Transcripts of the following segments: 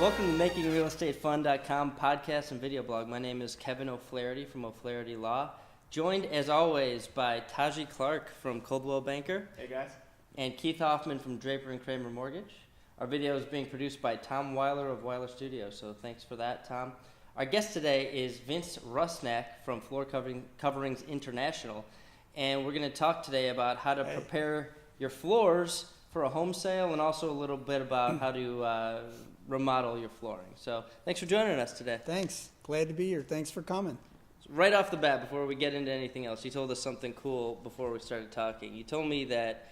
Welcome to MakingRealEstateFun.com podcast and video blog. My name is Kevin O'Flaherty from O'Flaherty Law, joined as always by Taji Clark from Coldwell Banker. Hey guys. And Keith Hoffman from Draper & Kramer Mortgage. Our video is being produced by Tom Weiler of Weiler Studios, so thanks for that, Tom. Our guest today is Vince Rusnick from Floor Coverings International, and we're going to talk today about how to prepare your floors for a home sale and also a little bit about how to remodel your flooring. So thanks for joining us today. Thanks. Glad to be here. Thanks for coming. Right off the bat, before we get into anything else, you told us something cool before we started talking. You told me that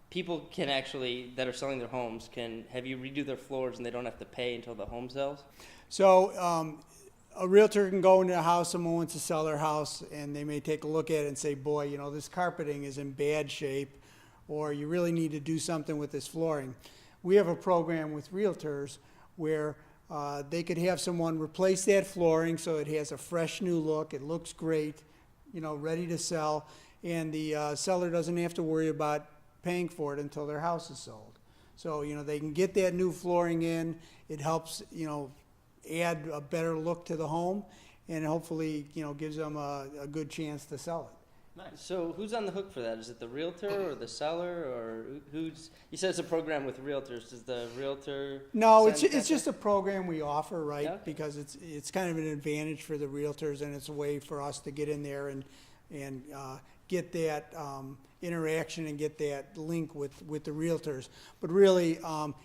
people can actually, that are selling their homes, can have you redo their floors and they don't have to pay until the home sells? So a realtor can go into a house, someone wants to sell their house, and they may take a look at it and say, boy, you know, this carpeting is in bad shape, or you really need to do something with this flooring. We have a program with Realtors where they could have someone replace that flooring so it has a fresh new look, it looks great, you know, ready to sell, and the seller doesn't have to worry about paying for it until their house is sold. So, you know, they can get that new flooring in, it helps, you know, add a better look to the home, and hopefully, you know, gives them a good chance to sell it. Nice. So who's on the hook for that? Is it the realtor or the seller, or who's? You said it's a program with realtors. Does the realtor? No, it's just a program we offer, right? Okay. Because it's kind of an advantage for the realtors, and it's a way for us to get in there and get that interaction and get that link with the realtors. But really,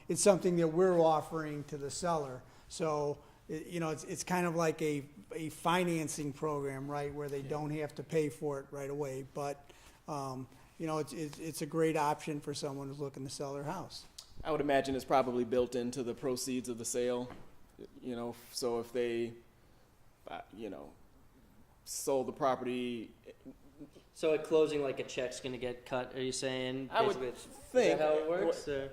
it's something that we're offering to the seller. So, you know, it's kind of like a financing program, right, where they don't have to pay for it right away. But, you know, it's a great option for someone who's looking to sell their house. I would imagine it's probably built into the proceeds of the sale, you know, so if they, you know, sold the property. So at closing, like a check's going to get cut, are you saying? I would think. Is think. that how it works? Or?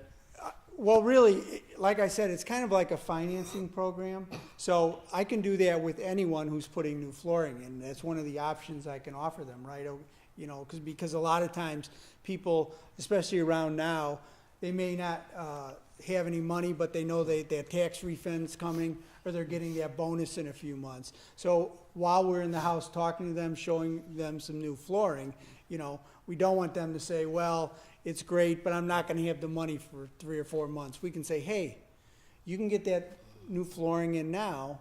Well, really, like I said, it's kind of like a financing program. So I can do that with anyone who's putting new flooring in. That's one of the options I can offer them, right? You know, because a lot of times people, especially around now, they may not have any money, but they know their tax refund's coming, or they're getting that bonus in a few months. So while we're in the house talking to them, showing them some new flooring, you know, we don't want them to say, well, it's great, but I'm not going to have the money for 3 or 4 months. We can say, hey, you can get that new flooring in now,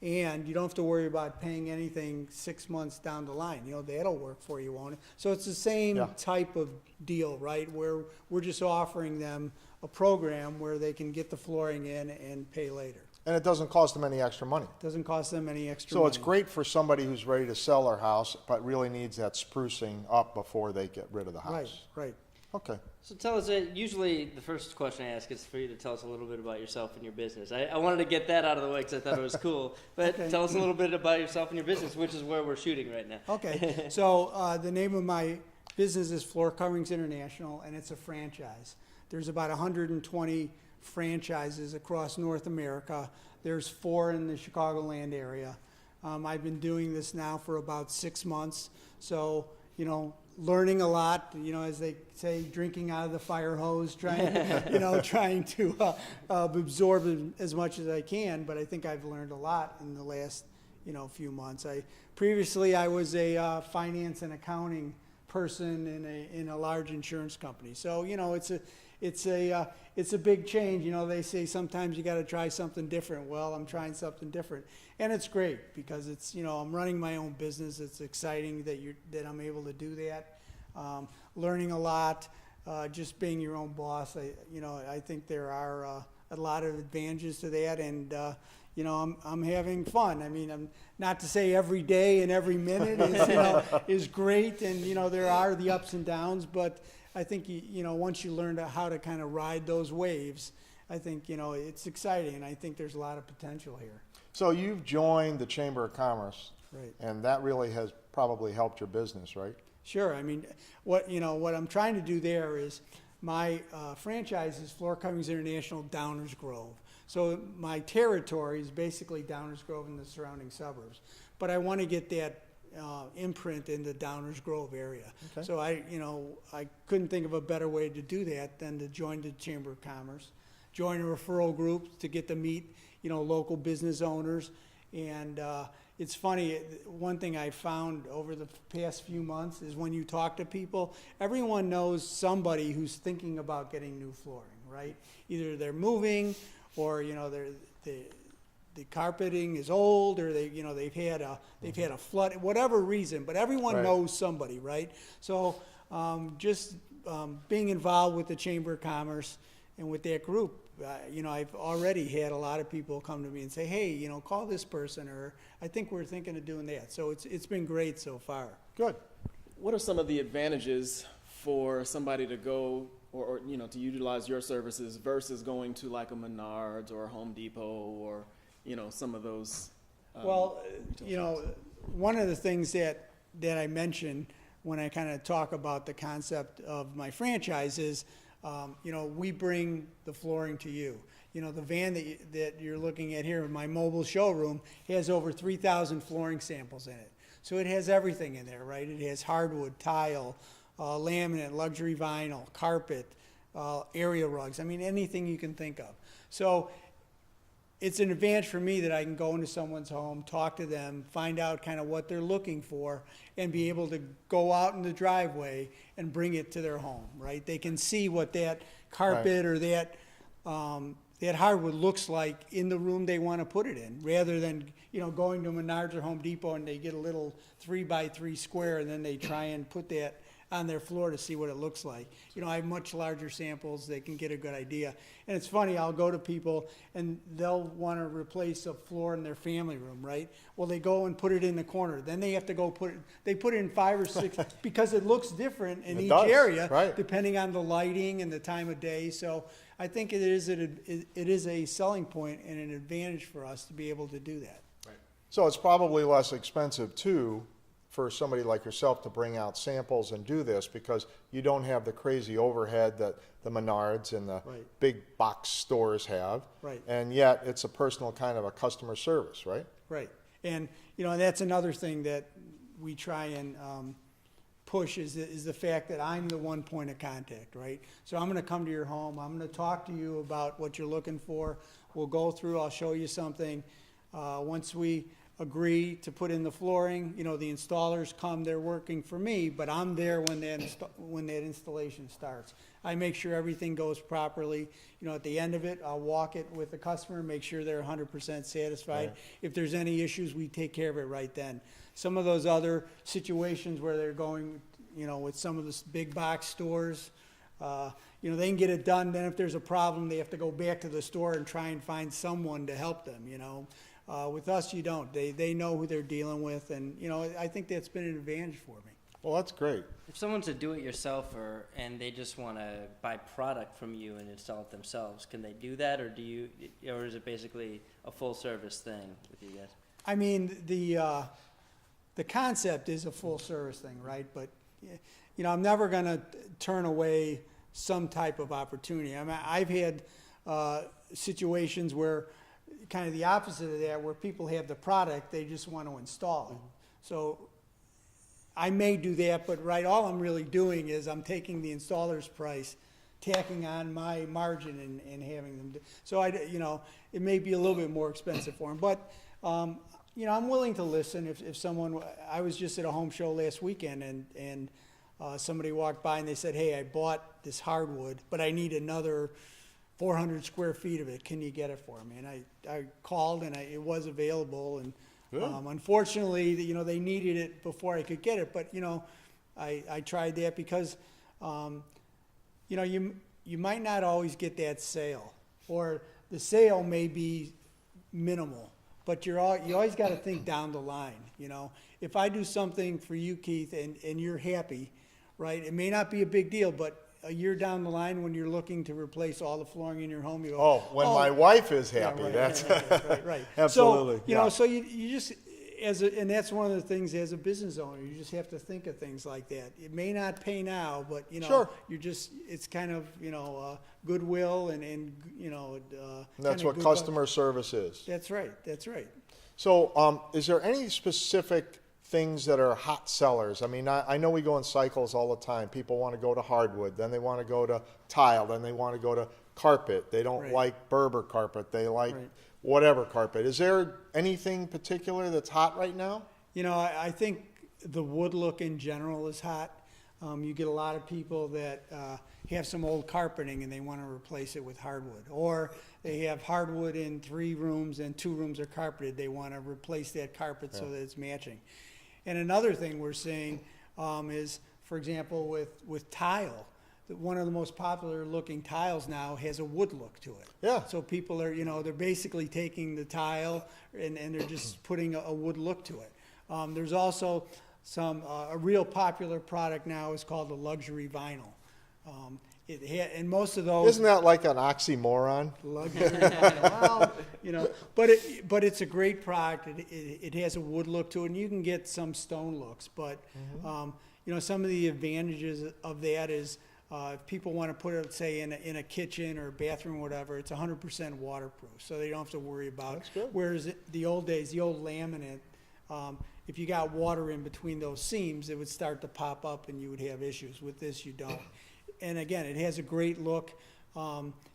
and you don't have to worry about paying anything 6 months down the line. You know, that'll work for you, won't it? So it's the same type of deal, right, where we're just offering them a program where they can get the flooring in and pay later. And it doesn't cost them any extra money. It doesn't cost them any extra So money. it's great for somebody who's ready to sell their house, but really needs that sprucing up before they get rid of the house. Right. Okay. So tell us, usually the first question I ask is for you to tell us a little bit about yourself and your business. I wanted to get that out of the way because I thought it was cool. But Okay. Tell us a little bit about yourself and your business, which is where we're shooting right now. Okay. So the name of my business is Floor Coverings International, and it's a franchise. There's about 120 franchises across North America. There's 4 in the Chicagoland area. I've been doing this now for about 6 months. So, you know, learning a lot, you know, as they say, drinking out of the fire hose, trying to absorb as much as I can. But I think I've learned a lot in the last, you know, few months. Previously I was a finance and accounting person in a large insurance company. So, you know, it's a big change. You know, they say sometimes you got to try something different. Well, I'm trying something different, and it's great because it's, you know, I'm running my own business. It's exciting that I'm able to do that. Learning a lot, just being your own boss. I think there are a lot of advantages to that, and you know, I'm having fun. I mean, I'm not to say every day and every minute is great, and you know, there are the ups and downs, but I think you know, once you learn how to kind of ride those waves, I think, you know, it's exciting, and I think there's a lot of potential here. So you've joined the Chamber of Commerce, Right. and that really has probably helped your business, right? Sure. I mean, what I'm trying to do there is my franchise is Floor Coverings International Downers Grove. So my territory is basically Downers Grove and the surrounding suburbs, but I want to get that imprint in the Downers Grove area. Okay. So I couldn't think of a better way to do that than to join the Chamber of Commerce, join a referral group to get to meet, local business owners. And it's funny, one thing I found over the past few months is when you talk to people, everyone knows somebody who's thinking about getting new flooring, right? Either they're moving, or the carpeting is old, or they've had a flood, whatever reason. But everyone Right. knows somebody, right? So just being involved with the Chamber of Commerce and with that group, I've already had a lot of people come to me and say, hey, call this person, or I think we're thinking of doing that. So it's been great so far. Good. What are some of the advantages for somebody to go or to utilize your services versus going to like a Menards or a Home Depot or, some of those? Well, retail shops? one of the things that I mentioned when I kind of talk about the concept of my franchise is, we bring the flooring to you. The van that you're looking at here, my mobile showroom, has over 3,000 flooring samples in it. So it has everything in there, right? It has hardwood, tile, laminate, luxury vinyl, carpet, area rugs. I mean, anything you can think of. So it's an advantage for me that I can go into someone's home, talk to them, find out kind of what they're looking for, and be able to go out in the driveway and bring it to their home, right? They can see what that carpet or that hardwood looks like in the room they want to put it in, rather than, going to Menards or Home Depot and they get a little 3x3 square and then they try and put that on their floor to see what it looks like. I have much larger samples. They can get a good idea. And it's funny, I'll go to people and they'll want to replace a floor in their family room, right? Well, they go and put it in the corner. Then they have to go put it in 5 or 6 because it looks different in each area, right, depending on the lighting and the time of day. So I think it is a selling point and an advantage for us to be able to do that. So it's probably less expensive too for somebody like yourself to bring out samples and do this, because you don't have the crazy overhead that the Menards and the Right. big box stores have. Right. And yet it's a personal kind of a customer service, right? Right. And, that's another thing that we try and push is the fact that I'm the one point of contact, right? So I'm going to come to your home. I'm going to talk to you about what you're looking for. We'll go through. I'll show you something. Once we agree to put in the flooring, the installers come. They're working for me, but I'm there when that installation starts. I make sure everything goes properly. At the end of it, I'll walk it with the customer, make sure they're 100% satisfied. Right. If there's any issues, we take care of it right then. Some of those other situations where they're going, with some of the big box stores, they can get it done. Then if there's a problem, they have to go back to the store and try and find someone to help them, With us, you don't. They know who they're dealing with, and, I think that's been an advantage for me. Well, that's great. If someone's a do-it-yourselfer and they just want to buy product from you and install it themselves, can they do that, or is it basically a full-service thing with you guys? I mean, the concept is a full service thing, right? But, I'm never going to turn away some type of opportunity. I mean, I've had situations where kind of the opposite of that, where people have the product, they just want to install it. So I may do that, but all I'm really doing is I'm taking the installer's price, tacking on my margin and having them do. So it may be a little bit more expensive for them, but I'm willing to listen if someone. I was just at a home show last weekend and somebody walked by and they said, "Hey, I bought this hardwood, but I need another 400 square feet of it. Can you get it for me?" And I called and it was available. And unfortunately, they needed it before I could get it. But I tried that because you might not always get that sale, or the sale may be minimal. But you always got to think down the line. If I do something for you, Keith, and you're happy, right? It may not be a big deal, but a year down the line, when you're looking to replace all the flooring in your home, you go, when my wife is yeah, happy, right, that's right. absolutely. So you just and that's one of the things as a business owner, you just have to think of things like that. It may not pay now, but Sure. it's kind of goodwill and That's what good customer service is. That's right. So, is there any specific things that are hot sellers? I mean, I know we go in cycles all the time. People want to go to hardwood, then they want to go to tile, then they want to go to carpet. They don't Right. like Berber carpet. They like Right. whatever carpet. Is there anything particular that's hot right now? You know, I think the wood look in general is hot. You get a lot of people that have some old carpeting and they want to replace it with hardwood. Or they have hardwood in 3 rooms and 2 rooms are carpeted. They want to replace that carpet so that it's matching. And another thing we're seeing is, for example, with tile. One of the most popular looking tiles now has a wood look to it. Yeah. So people are, they're basically taking the tile and they're just putting a wood look to it. There's also a real popular product now is called the luxury vinyl. And most of those Isn't that like an oxymoron? luxury vinyl, well, but it's a great product. It has a wood look to it, and you can get some stone looks. But some of the advantages of that is if people want to put it, say, in a kitchen or bathroom or whatever, it's 100% waterproof, so they don't have to worry about. That's good. Whereas the old days, the old laminate, if you got water in between those seams, it would start to pop up and you would have issues. With this, you don't. And again, it has a great look.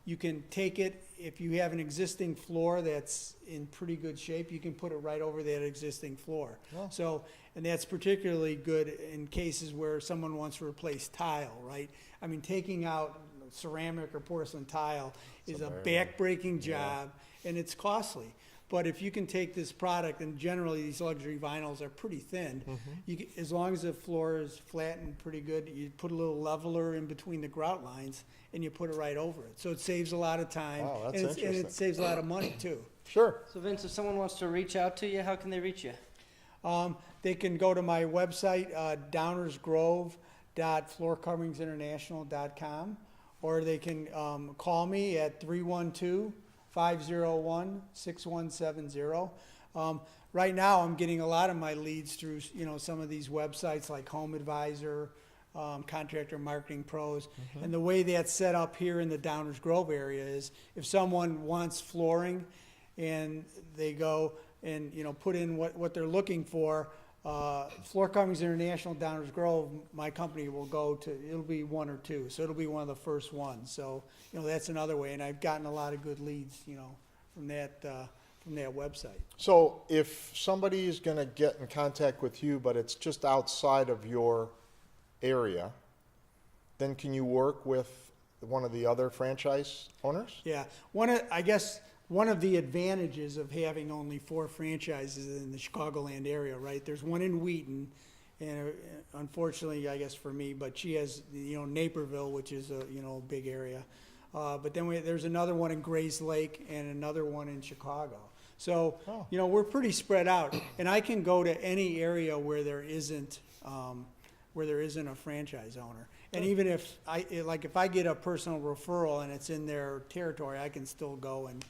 You can take it, if you have an existing floor that's in pretty good shape, you can put it right over that existing floor. Oh. So, and that's particularly good in cases where someone wants to replace tile, right? I mean, taking out ceramic or porcelain tile is a back-breaking job, and it's costly. But if you can take this product, and generally these luxury vinyls are pretty thin, as long as the floor is flat and pretty good, you put a little leveler in between the grout lines, and you put it right over it. So it saves a lot of time, Wow, that's and it interesting. saves a lot of money too. Sure. So Vince, if someone wants to reach out to you, how can they reach you? They can go to my website, downersgrove.floorcoveringsinternational.com, or they can call me at 312-501-6170. Right now, I'm getting a lot of my leads through, some of these websites like Home Advisor, Contractor Marketing Pros. And the way that's set up here in the Downers Grove area is if someone wants flooring and they go and, put in what they're looking for, Floor Coverings International, Downers Grove, my company will go to, it'll be 1 or 2. So it'll be one of the first ones. So, that's another way. And I've gotten a lot of good leads, from that website. So if somebody is going to get in contact with you, but it's just outside of your area, then can you work with one of the other franchise owners? Yeah. One of the advantages of having only 4 franchises in the Chicagoland area, right? There's one in Wheaton, and unfortunately, I guess for me, but she has, Naperville, which is a, big area. But then there's another one in Grays Lake and another one in Chicago. So, we're pretty spread out, and I can go to any area where there isn't a franchise owner. And even if I get a personal referral and it's in their territory, I can still go and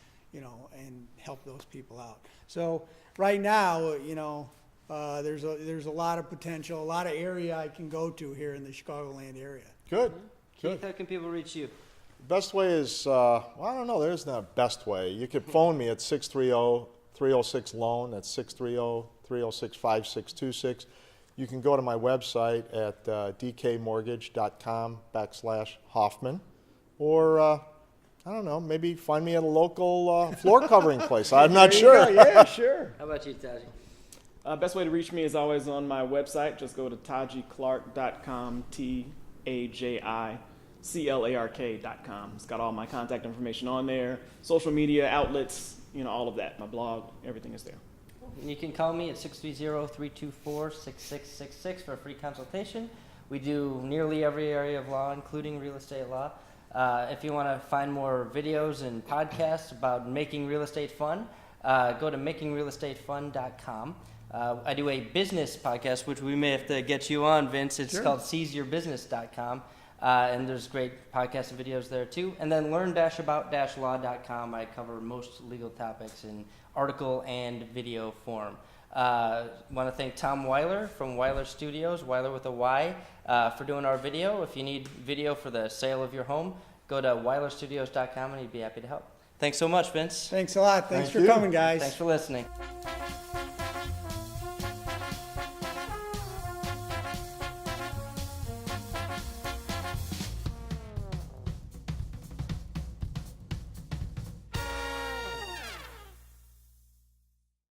help those people out. So right now, there's a lot of potential, a lot of area I can go to here in the Chicagoland area. Good. Keith, how can people reach you? Best way is, I don't know, there's not a best way. You could phone me at 630-306-LOAN. That's 630-306-5626. You can go to my website at dkmortgage.com/Hoffman. Or, I don't know, maybe find me at a local floor covering place. I'm not sure. Yeah, sure. How about you, Taji? Best way to reach me is always on my website. Just go to tajiclark.com, TAJICLARK.com. It's got all my contact information on there, social media outlets, all of that. My blog, everything is there. And you can call me at 630-324-6666 for a free consultation. We do nearly every area of law, including real estate law. If you want to find more videos and podcasts about making real estate fun, go to makingrealestatefun.com. I do a business podcast, which we may have to get you on, Vince. It's called seizeyourbusiness.com. And there's great podcasts and videos there too. And then learn-about-law.com. I cover most legal topics in article and video form. Want to thank Tom Weiler from Weiler Studios, Weiler with a Y, for doing our video. If you need video for the sale of your home, go to weilerstudios.com and he'd be happy to help. Thanks so much, Vince. Thanks a lot. Thanks Thank for you. coming, guys. Thanks for listening.